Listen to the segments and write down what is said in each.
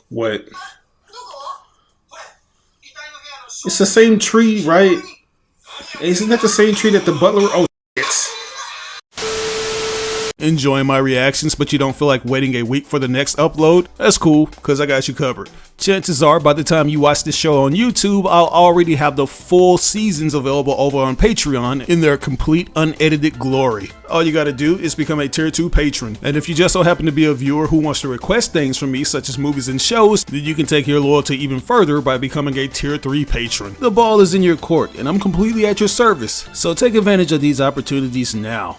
What? It's the same tree, right? Isn't that the same tree that the butler... Oh, shit. Enjoying my reactions, but you don't feel like waiting a week for the next upload? That's cool, because I got you covered. Chances are, by the time you watch this show on YouTube, I'll already have the full seasons available over on Patreon in their complete unedited glory. All you gotta do is become a tier 2 patron. And if you just so happen to be a viewer who wants to request things from me, such as movies and shows, then you can take your loyalty even further by becoming a tier 3 patron. The ball is in your court, and I'm completely at your service. So take advantage of these opportunities now.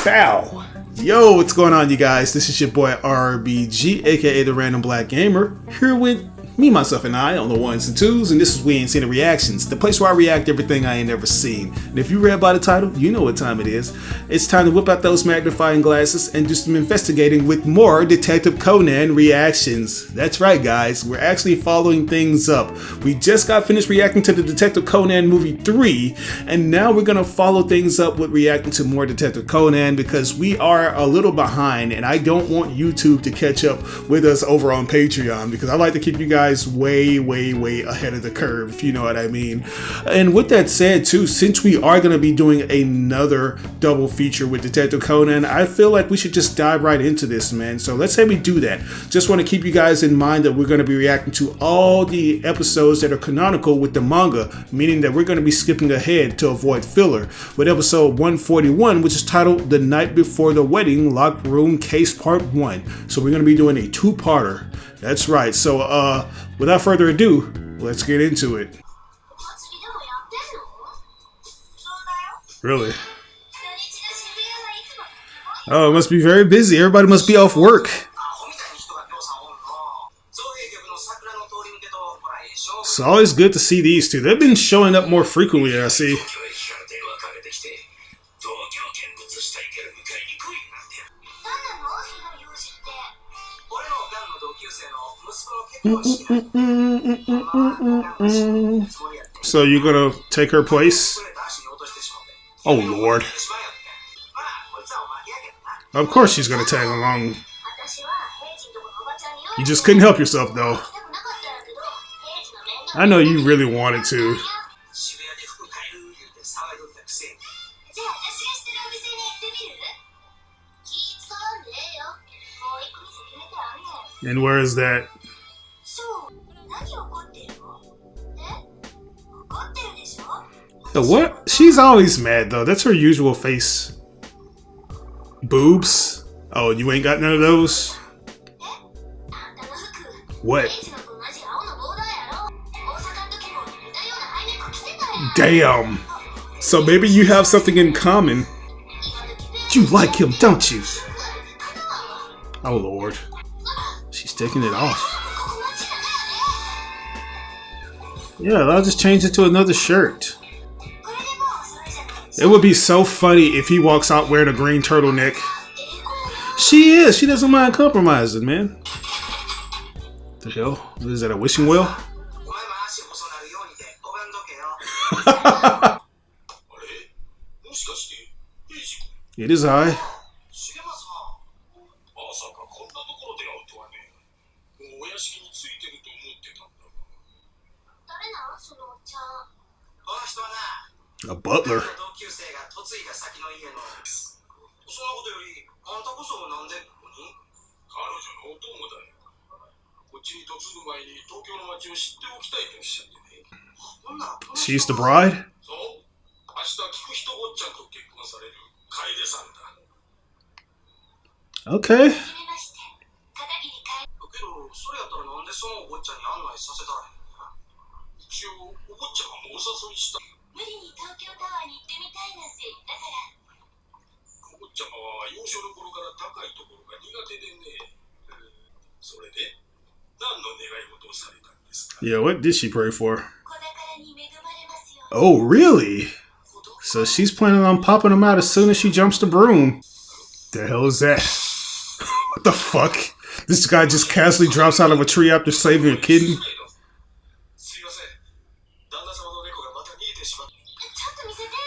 Bow! Yo, what's going on, you guys? This is your boy RBG, aka the Random Black Gamer, here with me, myself, and I on the ones and twos, and this is We Ain't Seen the Reactions, the place where I react to everything I ain't never seen. And if you read by the title, you know what time it is. It's time to whip out those magnifying glasses and do some investigating with more Detective Conan reactions. That's right, guys, we're actually following things up. We just got finished reacting to the Detective Conan movie 3, and now we're gonna follow things up with reacting to more Detective Conan because we are a little behind, and I don't want YouTube to catch up with us over on Patreon because I like to keep you guys way ahead of the curve, if you know what I mean. And with that said too, since we are going to be doing another double feature with Detective Conan, I feel like we should just dive right into this, man. So let's say we do that. Just want to keep you guys in mind that we're going to be reacting to all the episodes that are canonical with the manga, meaning that we're going to be skipping ahead to avoid filler with episode 141, which is titled The Night Before the Wedding, Locked Room Case Part 1. So we're going to be doing a two-parter. That's right. So without further ado, let's get into it. Really? Oh, it must be very busy. Everybody must be off work. It's always good to see these two. They've been showing up more frequently, I see. So you're gonna take her place? Oh Lord. Of course she's gonna tag along. You just couldn't help yourself though. I know you really wanted to. And where is that? The what? She's always mad though. That's her usual face. Boobs? Oh, you ain't got none of those? What? Damn. So maybe you have something in common. You like him, don't you? Oh Lord. She's taking it off. Yeah, I'll just change it to another shirt. It would be so funny if he walks out wearing a green turtleneck. She is. She doesn't mind compromising, man. The hell? What is that, a wishing well? It is I. A butler. She's the bride? Okay. Yeah, what did she pray for? Oh, really? So she's planning on popping him out as soon as she jumps the broom. The hell is that? What the fuck? This guy just casually drops out of a tree after saving a kitten?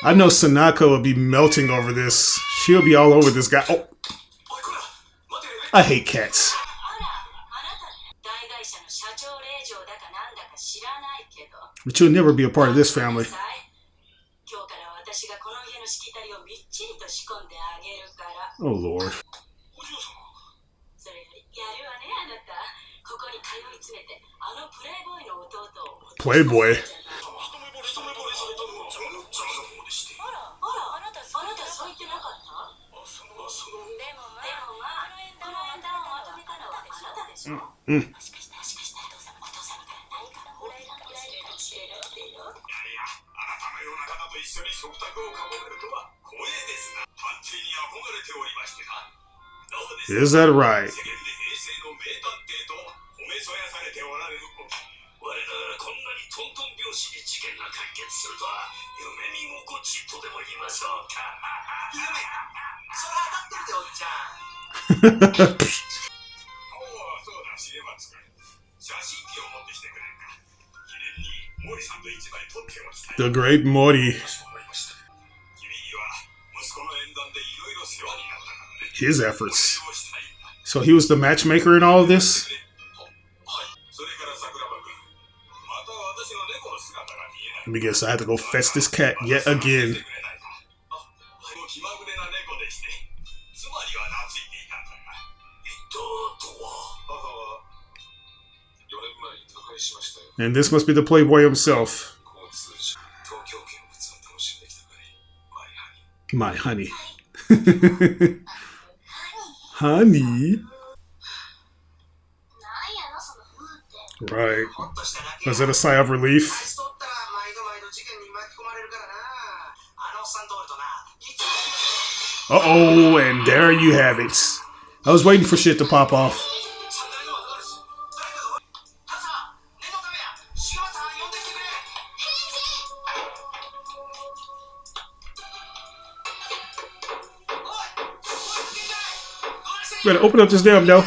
I know Sanako will be melting over this. She'll be all over this guy. Oh, I hate cats. But you'll never be a part of this family. Oh, Lord. Playboy. Is that right? The great Mori. His efforts. So he was the matchmaker in all of this? Let me guess, I had to go fetch this cat yet again. And this must be the Playboy himself. My honey. Honey? Right. Was that a sigh of relief? Uh-oh, and there you have it. I was waiting for shit to pop off. Better open up this damn door.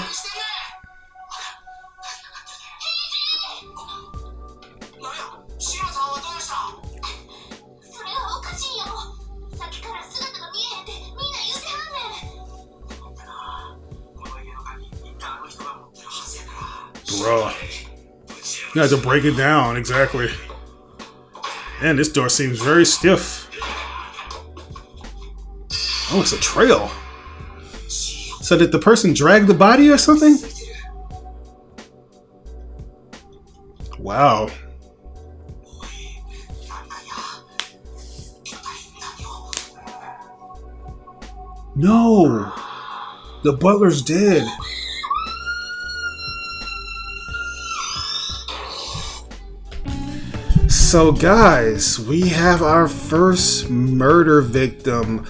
Bro, you have to break it down, exactly. Man, this door seems very stiff. Oh, it's a trail. So did the person drag the body or something? Wow. No, the butler's dead. So guys, we have our first murder victim.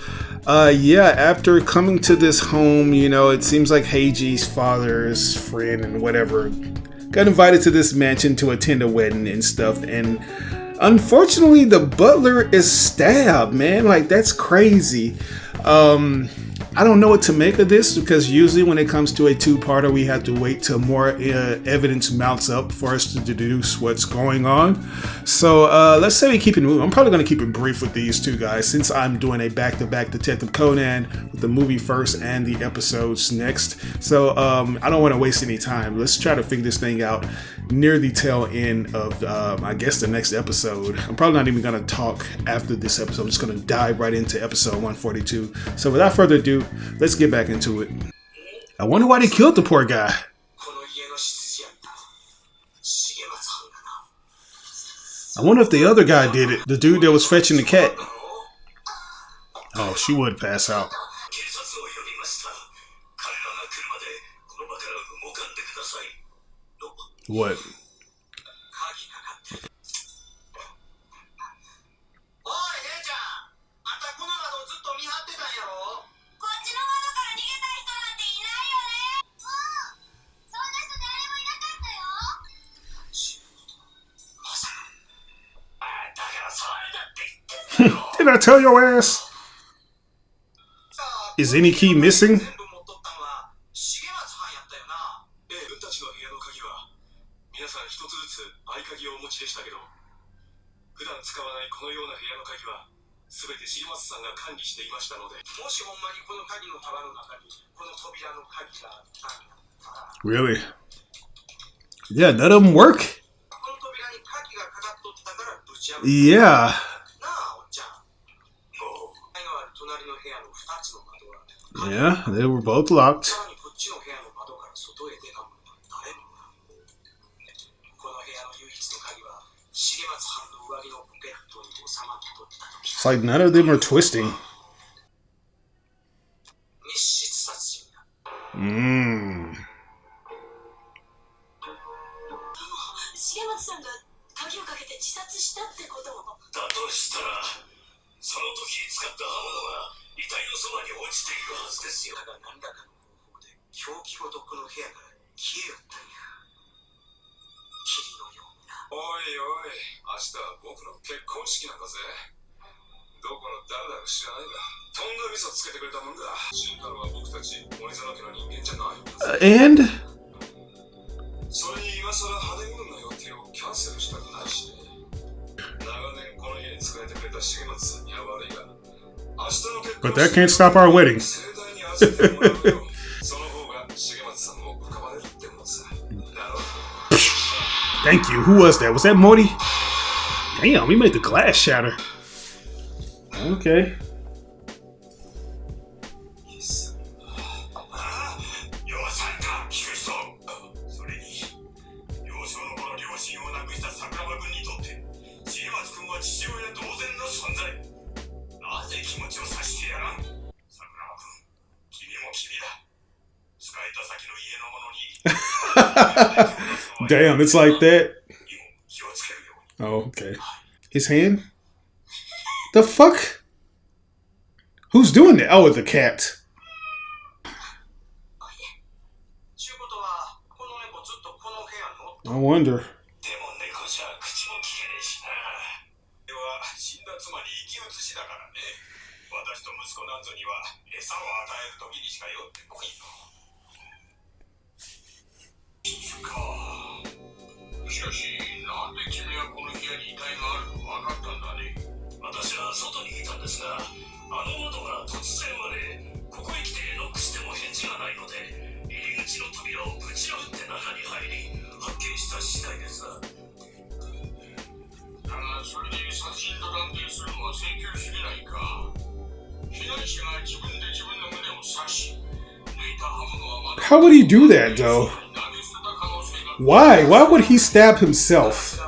Yeah, after coming to this home, you know, it seems like Heiji's father's friend and whatever got invited to this mansion to attend a wedding and stuff. And unfortunately, the butler is stabbed, man. Like, that's crazy. I don't know what to make of this because usually when it comes to a two-parter, we have to wait till more evidence mounts up for us to deduce what's going on. So let's say we keep it moving. I'm probably going to keep it brief with these two guys since I'm doing a back-to-back Detective Conan with the movie first and the episodes next. So I don't want to waste any time. Let's try to figure this thing out near the tail end of, I guess, the next episode. I'm probably not even going to talk after this episode. I'm just going to dive right into episode 142. So without further ado, let's get back into it. I wonder why they killed the poor guy. I wonder if the other guy did it. The dude that was fetching the cat. Oh, she would pass out. What? Did I tell your ass? Is any key missing? Really? Yeah, none of them work? Yeah. Yeah, they were both locked. It's like none of them are twisting. Mmm. 重松さんが鍵をかけて自殺したってことも。だとしたら、その時使った刃物が遺体のそばに落ちているはずですよ。だが何らかの方法で凶器ごとこの部屋から消えよったんや。霧のようにな。おいおい、明日は僕の結婚式なんだぜ。どこの誰だか知らないが、とんだ味噌つけてくれたもんだ。死んだのは僕たち森沢家の人間じゃないんだぜ。And? それに今更ハネムーンの予定をキャンセルしたくないしね。長年この家に使えてくれた重松さんには悪いが、明日の結婚式 But that can't stop our wedding. 盛大に遊んでもらうよ。その方が重松さんも浮かばれるってもんさ。だろ。Thank you. Who was that? Was that Morty? Damn, we made the glass shatter. Okay. Damn, it's like that. Oh, okay. His hand? The fuck? Who's doing that? Oh, the cat. I wonder. How would he do that, though? Why? Why would he stab himself?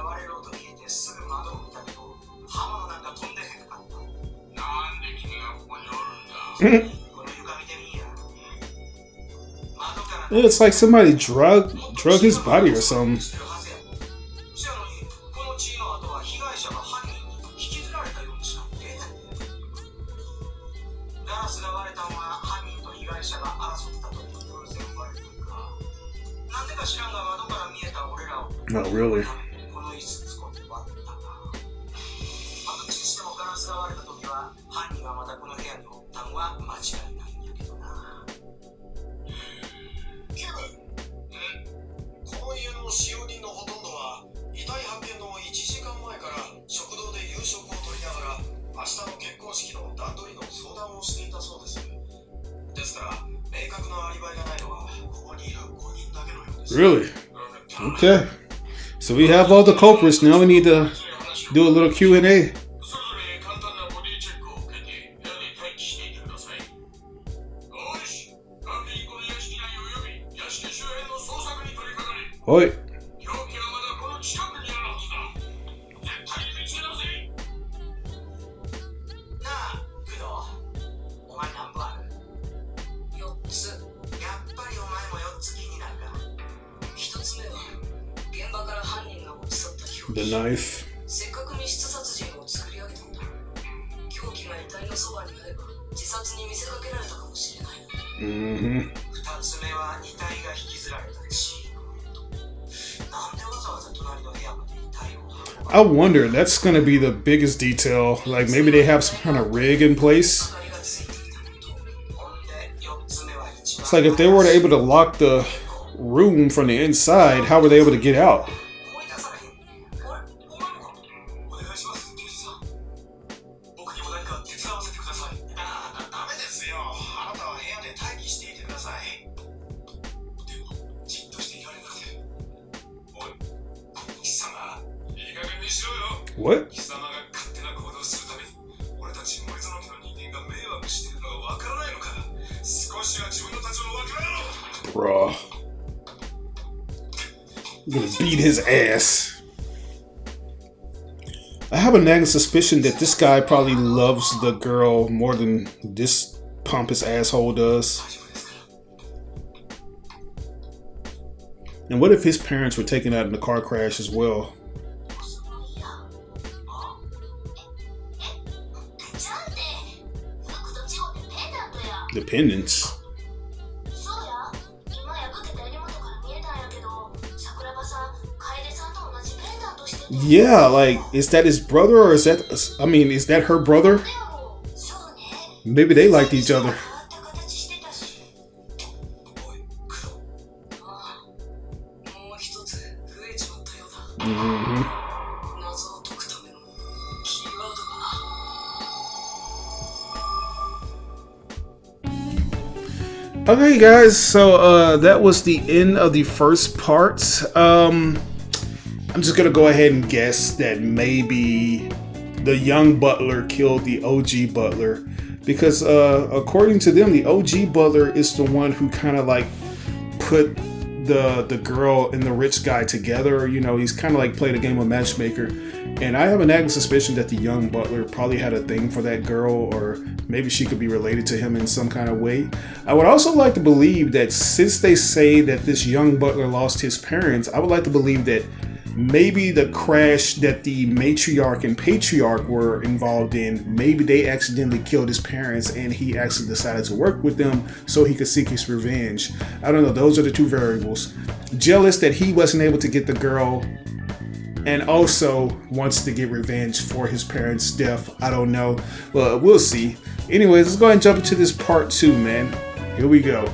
It's like somebody drug his body or something. No, really. Really? Okay. So we have all the culprits. Now we need to do a little Q&A. Oi. The knife. Mm-hmm. I wonder, that's going to be the biggest detail. Like maybe they have some kind of rig in place. It's like if they were able to lock the room from the inside, how were they able to get out? What? Bruh. I'm gonna beat his ass. I have a nagging suspicion that this guy probably loves the girl more than this pompous asshole does. And what if his parents were taken out in the car crash as well? Dependents. Yeah, like, is that his brother or is that, I mean, is that her brother? Maybe they liked each other. Mm-hmm. Okay, guys, so that was the end of the first part. I'm just gonna go ahead and guess that maybe the young butler killed the OG butler, because according to them, the OG butler is the one who kind of like put the girl and the rich guy together. You know, he's kind of like played a game of matchmaker. And I have a nagging suspicion that the young butler probably had a thing for that girl, or maybe she could be related to him in some kind of way. I would also like to believe that since they say that this young butler lost his parents, I would like to believe that maybe the crash that the matriarch and patriarch were involved in, maybe they accidentally killed his parents and he actually decided to work with them so he could seek his revenge. I don't know, those are the two variables. Jealous that he wasn't able to get the girl, and also wants to get revenge for his parents' death. I don't know. Well, we'll see. Anyways, let's go ahead and jump into this part 2, man. Here we go.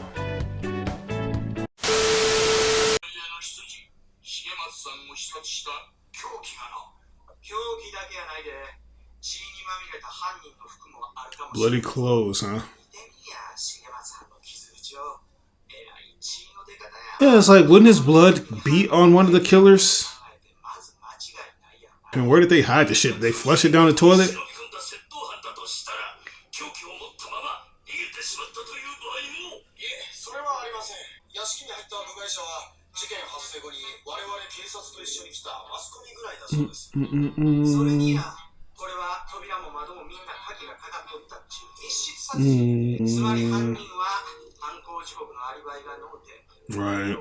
Bloody clothes, huh? Yeah, it's like, wouldn't his blood be on one of the killers? And where did they hide the shit? Did they flush it down the toilet? Right.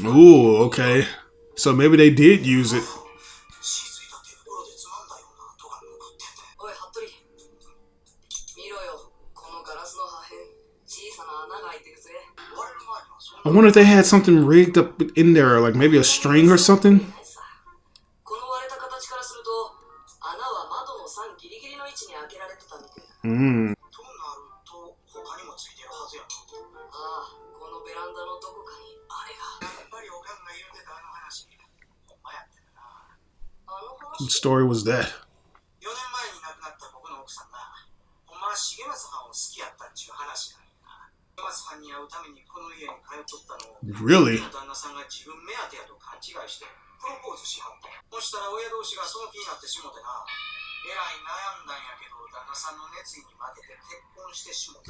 Ooh, okay. So maybe they did use it. I wonder if they had something rigged up in there, like maybe a string or something. What story was that? Really?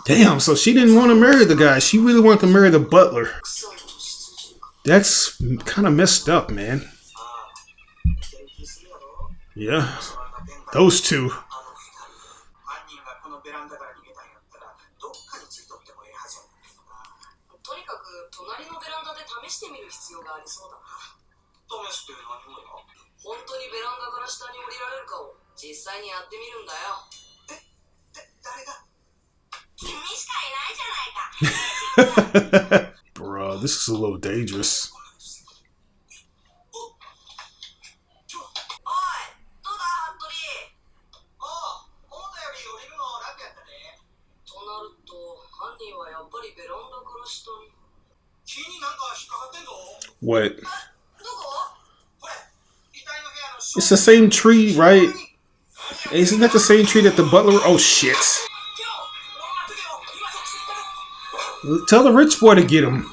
Damn, so she didn't want to marry the guy. She really wanted to marry the butler. That's kind of messed up, man. Yeah, those two. Bro, this is a little dangerous. What? It's the same tree, right? Isn't that the same tree that the butler... Oh, shit. Tell the rich boy to get him.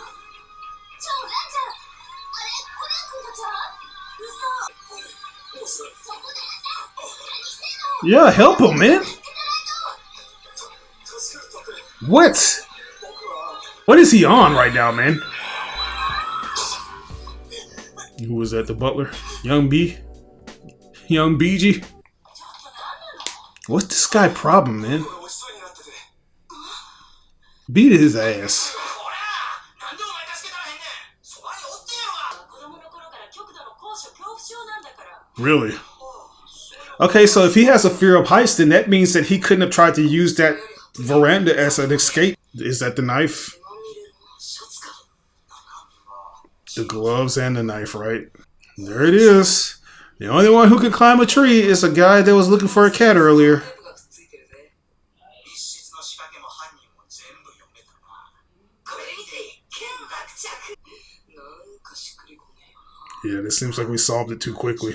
Yeah, help him, man. What? What is he on right now, man? Who was that? The butler? Young B? Young BG? What's this guy problem, man? Beat his ass. Really? Okay, so if he has a fear of heights, then that means that he couldn't have tried to use that veranda as an escape. Is that the knife? The gloves and the knife, right? There it is. The only one who can climb a tree is a guy that was looking for a cat earlier. Yeah, this seems like we solved it too quickly.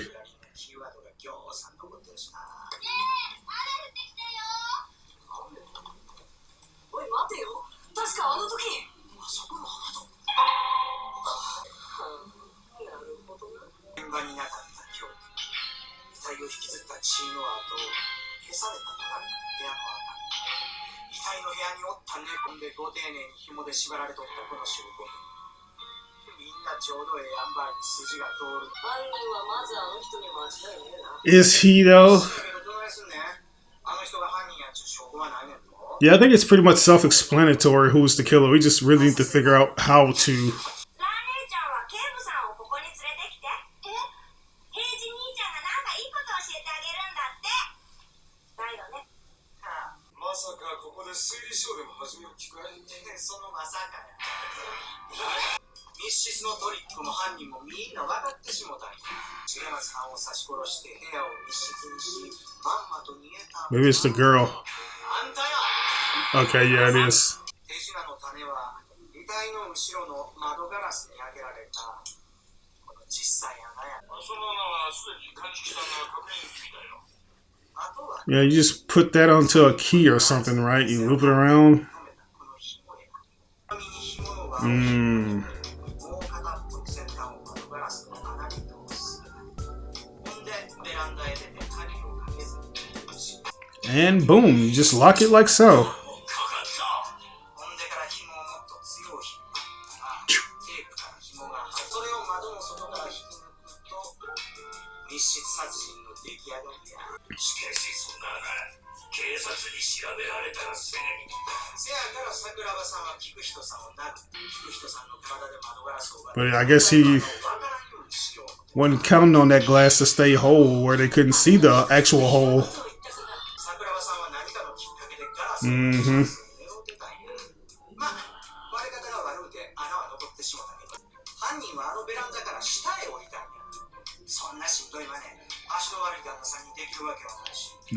Is he though? Yeah, I think it's pretty much self-explanatory who's the killer. We just really need to figure out how to. Maybe it's the girl. Okay, yeah, it is. Yeah, you just put that onto a key or something, right? You loop it around. And boom, you just lock it like so. But I guess he wasn't counting on that glass to stay whole where they couldn't see the actual hole.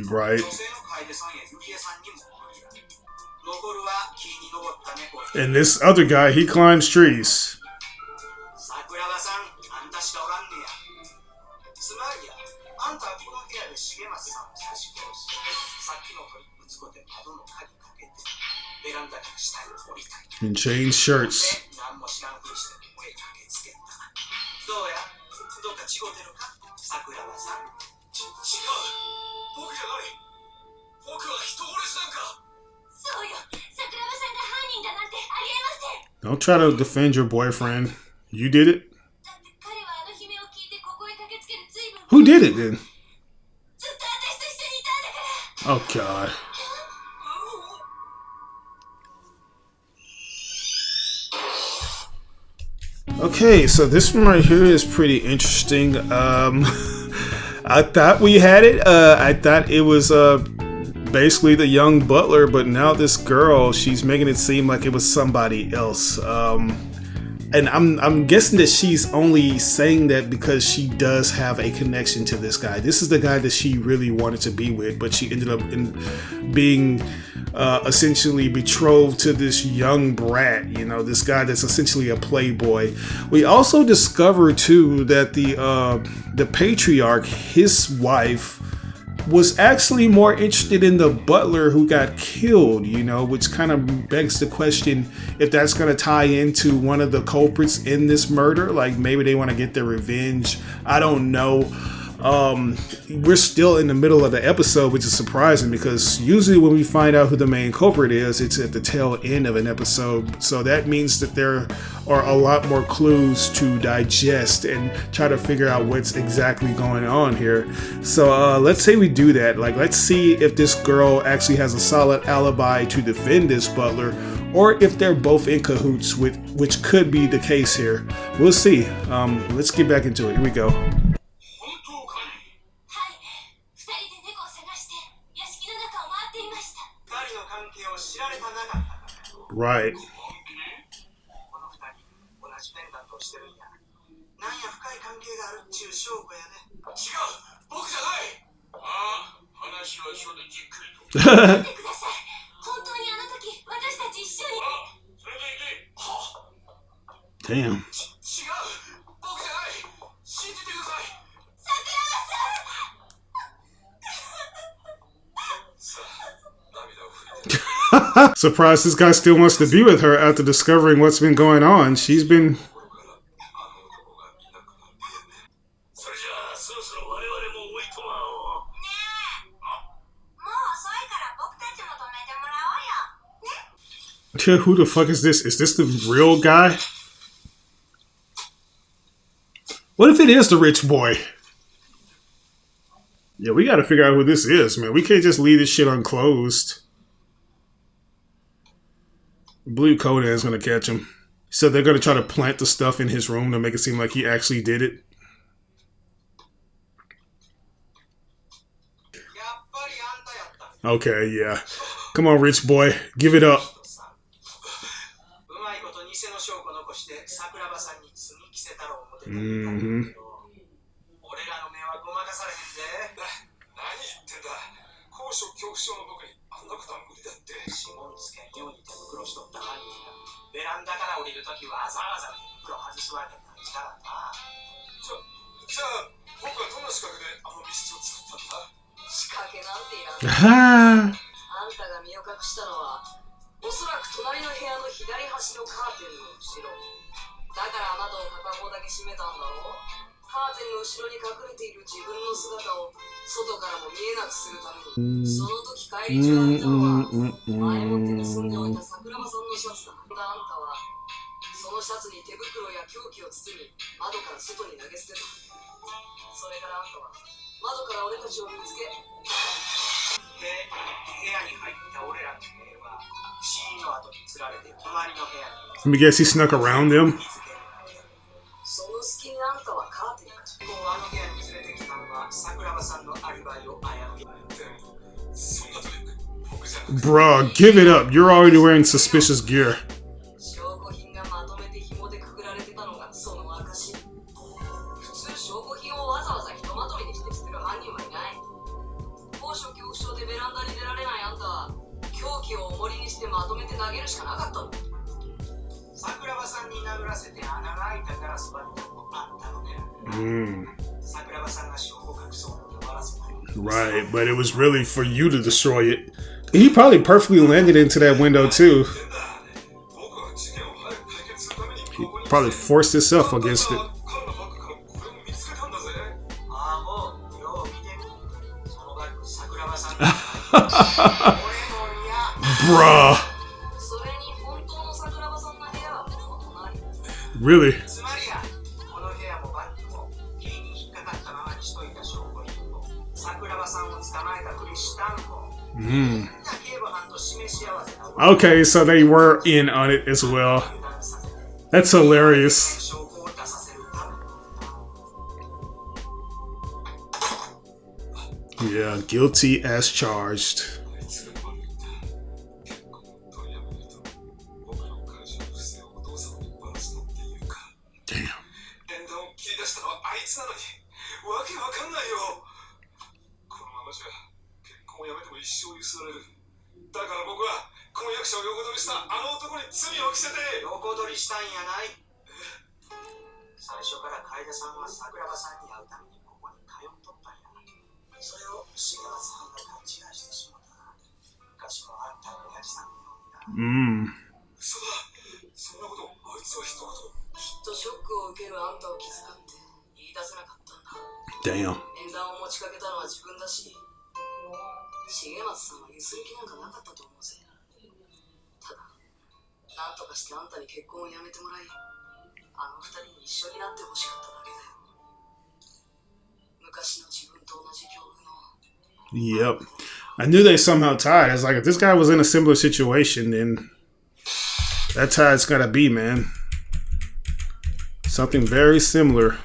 Right. And this other guy, he climbs trees. And change shirts. Don't try to defend your boyfriend. You did it. Who did it then? Oh God. Okay, so this one right here is pretty interesting. I I thought we had it. I thought it was basically the young butler, but now this girl, she's making it seem like it was somebody else. And I'm guessing that she's only saying that because she does have a connection to this guy. This is the guy that she really wanted to be with, but she ended up being essentially betrothed to this young brat, you know, this guy that's essentially a playboy. We also discover too that the patriarch, his wife, was actually more interested in the butler who got killed, you know, which kind of begs the question if that's going to tie into one of the culprits in this murder. Like maybe they want to get their revenge. I don't know. We're still in the middle of the episode, which is surprising because usually when we find out who the main culprit is, it's at the tail end of an episode. So that means that there are a lot more clues to digest and try to figure out what's exactly going on here. So let's say we do that. Like, let's see if this girl actually has a solid alibi to defend this butler, or if they're both in cahoots, which could be the case here. We'll see. Let's get back into it. Here we go. Right. Damn. Surprised this guy still wants to be with her after discovering what's been going on. She's been... Who the fuck is this? Is this the real guy? What if it is the rich boy? Yeah, we gotta figure out who this is, man. We can't just leave this shit unclosed. Blue Conan is gonna catch him. So they're gonna try to plant the stuff in his room to make it seem like he actually did it. Okay, yeah. Come on, rich boy. Give it up. Mm-hmm. Let me guess, he snuck around them. Bruh, give it up. You're already wearing suspicious gear. Right, but it was really for you to destroy it. He probably perfectly landed into that window too. He probably forced himself against it. Bruh. Really? Okay, so they were in on it as well. That's hilarious. Yeah, guilty as charged. Damn. Mm. Damn. Yep. I knew they somehow tied. It's like if this guy was in a similar situation, then that's how it's gotta be, man. Something very similar.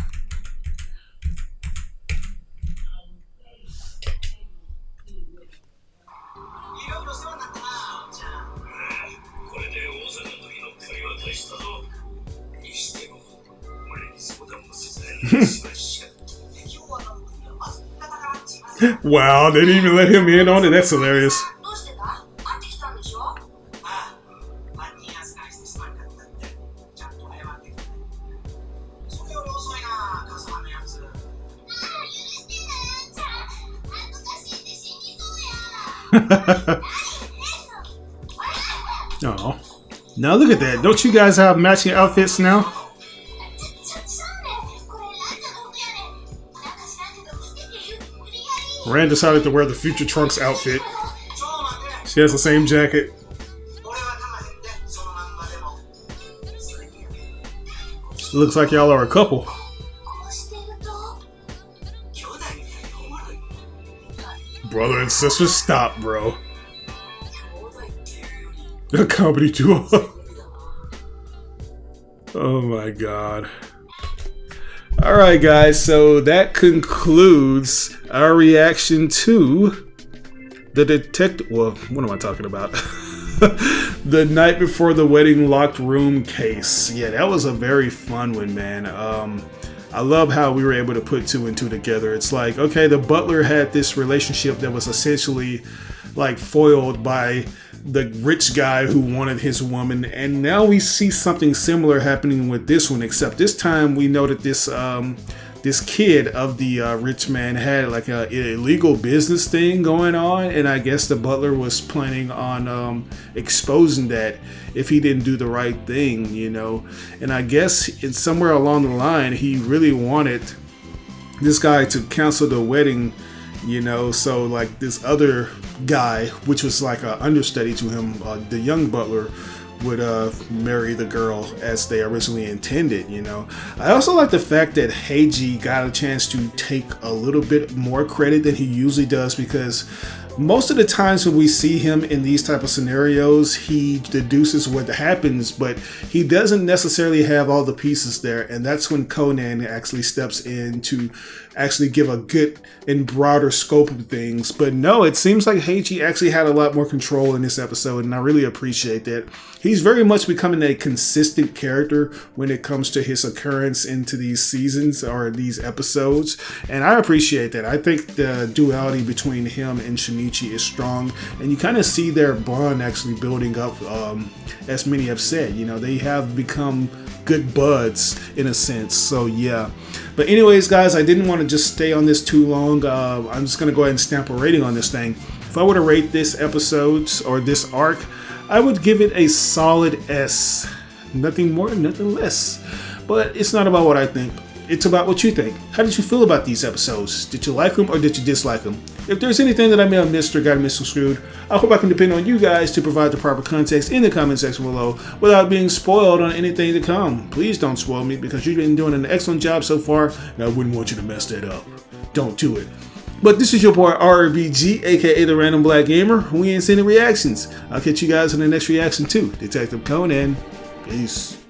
Wow, they didn't even let him in on it. That's hilarious. Oh, now look at that. Don't you guys have matching outfits now? Rand decided to wear the Future Trunks outfit. She has the same jacket. Looks like y'all are a couple. Brother and sister, stop, bro. A comedy duo. Oh my god. Alright guys, so that concludes our reaction to the detective, well, what am I talking about? The Night Before the Wedding Locked Room case. Yeah, that was a very fun one, man. I love how we were able to put two and two together. It's like, okay, the butler had this relationship that was essentially like foiled by the rich guy who wanted his woman, and now we see something similar happening with this one, except this time we know that this kid of the rich man had like a illegal business thing going on, and I guess the butler was planning on exposing that if he didn't do the right thing, you know. And I guess it's somewhere along the line he really wanted this guy to cancel the wedding, you know, so like this other guy, which was like an understudy to him, the young butler, would marry the girl as they originally intended, you know. I also like the fact that Heiji got a chance to take a little bit more credit than he usually does, because most of the times when we see him in these type of scenarios, he deduces what happens, but he doesn't necessarily have all the pieces there, and that's when Conan actually steps in to actually give a good and broader scope of things. But no, it seems like Heiji actually had a lot more control in this episode, and I really appreciate that. He's very much becoming a consistent character when it comes to his occurrence into these seasons or these episodes, and I appreciate that. I think the duality between him and Shinichi is strong, and you kind of see their bond actually building up, as many have said. You know, they have become good buds in a sense, so yeah. But anyways, guys, I didn't want to just stay on this too long. I'm just going to go ahead and stamp a rating on this thing. If I were to rate this episode or this arc, I would give it a solid S. Nothing more, nothing less. But it's not about what I think. It's about what you think. How did you feel about these episodes? Did you like them or did you dislike them? If there's anything that I may have missed or got misconstrued, I hope I can depend on you guys to provide the proper context in the comment section below without being spoiled on anything to come. Please don't spoil me, because you've been doing an excellent job so far, and I wouldn't want you to mess that up. Don't do it. But this is your boy RBG, aka the Random Black Gamer. We ain't seen the reactions. I'll catch you guys in the next reaction to Detective Conan. Peace.